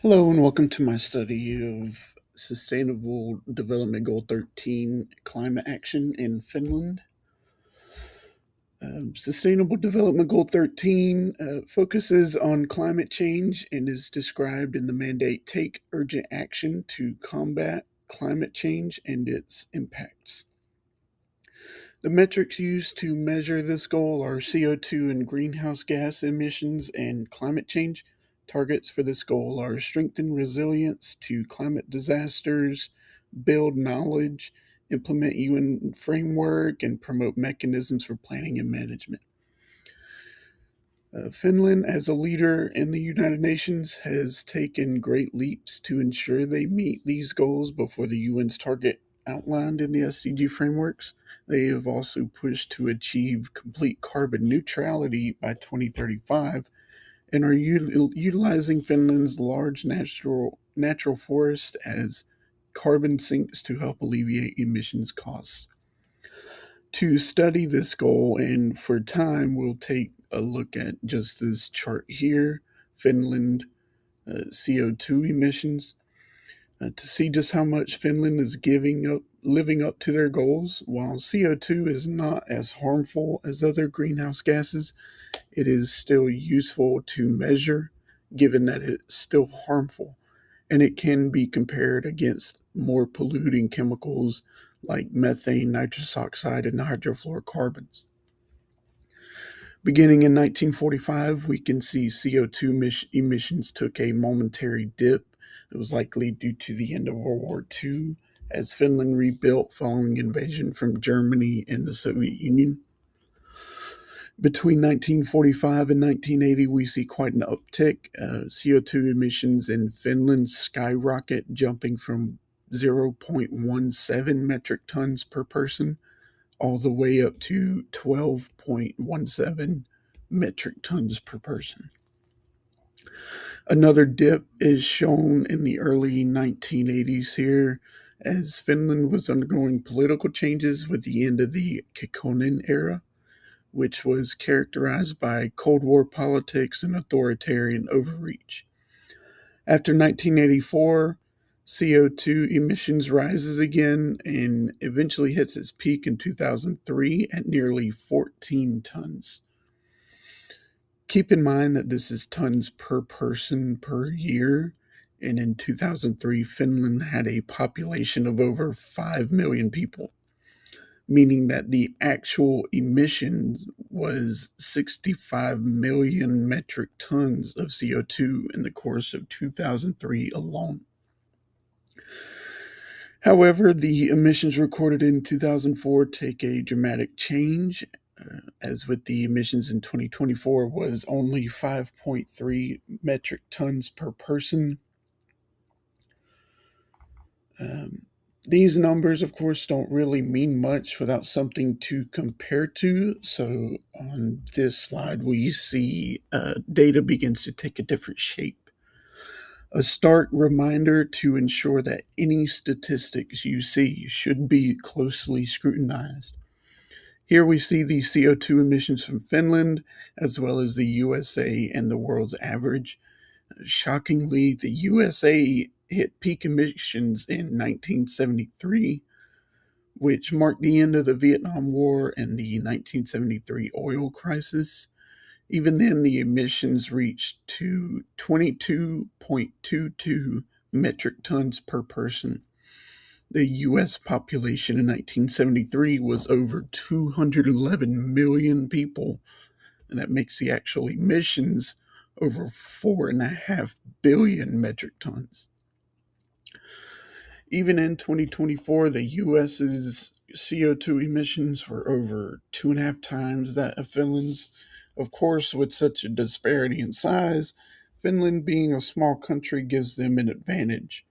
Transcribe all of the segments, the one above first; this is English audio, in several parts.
Hello and welcome to my study of Sustainable Development Goal 13 climate action in Finland. Sustainable Development Goal 13 focuses on climate change and is described in the mandate take urgent action to combat climate change and its impacts. The metrics used to measure this goal are CO2 and greenhouse gas emissions and climate change. Targets for this goal are strengthen resilience to climate disasters, build knowledge, implement UN framework, and promote mechanisms for planning and management. Finland, as a leader in the United Nations, has taken great leaps to ensure they meet these goals before the UN's target outlined in the SDG frameworks. They have also pushed to achieve complete carbon neutrality by 2035 and are utilizing Finland's large natural forest as carbon sinks to help alleviate emissions costs. To study this goal and for time, we'll take a look at just this chart here, Finland CO2 emissions, to see just how much Finland is living up to their goals. While CO2 is not as harmful as other greenhouse gases, it is still useful to measure, given that it's still harmful, and it can be compared against more polluting chemicals like methane, nitrous oxide, and hydrofluorocarbons. Beginning in 1945, we can see CO2 emissions took a momentary dip. It was likely due to the end of World War II as Finland rebuilt following invasion from Germany and the Soviet Union. Between 1945 and 1980, we see quite an uptick. CO2 emissions in Finland skyrocket, jumping from 0.17 metric tons per person all the way up to 12.17 metric tons per person. Another dip is shown in the early 1980s here as Finland was undergoing political changes with the end of the Kekkonen era, which was characterized by Cold War politics and authoritarian overreach. After 1984, CO2 emissions rises again and eventually hits its peak in 2003 at nearly 14 tons. Keep in mind that this is tons per person per year, and in 2003, Finland had a population of over 5 million people, meaning that the actual emissions was 65 million metric tons of CO2 in the course of 2003 alone. However, the emissions recorded in 2004 take a dramatic change, as with the emissions in 2024 was only 5.3 metric tons per person. These numbers, of course, don't really mean much without something to compare to. So on this slide, we see data begins to take a different shape. A stark reminder to ensure that any statistics you see should be closely scrutinized. Here we see the CO2 emissions from Finland, as well as the USA and the world's average. Shockingly, the USA hit peak emissions in 1973, which marked the end of the Vietnam War and the 1973 oil crisis. Even then, the emissions reached to 22.22 metric tons per person. The U.S. population in 1973 was over 211 million people, and that makes the actual emissions over 4.5 billion metric tons. Even in 2024, the U.S.'s CO2 emissions were over 2.5 times that of Finland's. Of course, with such a disparity in size, Finland being a small country gives them an advantage.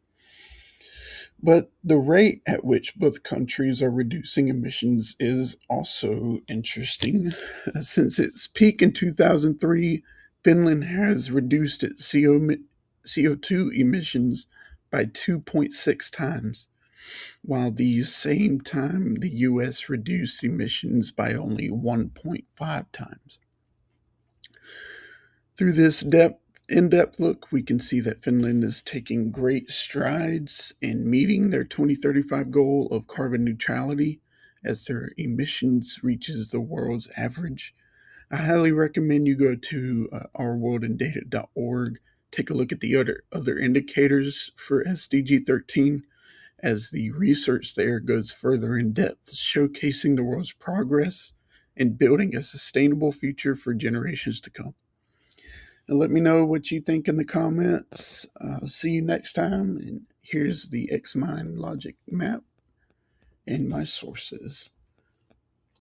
But the rate at which both countries are reducing emissions is also interesting. Since its peak in 2003, Finland has reduced its CO2 emissions by 2.6 times, while the same time the US reduced emissions by only 1.5 times. Through this depth in-depth look, we can see that Finland is taking great strides in meeting their 2035 goal of carbon neutrality as their emissions reaches the world's average. I highly recommend you go to ourworldindata.org, take a look at the other indicators for SDG 13, as the research there goes further in depth, showcasing the world's progress in building a sustainable future for generations to come. And let me know what you think in the comments. See you next time. And here's the Xmind logic map and my sources.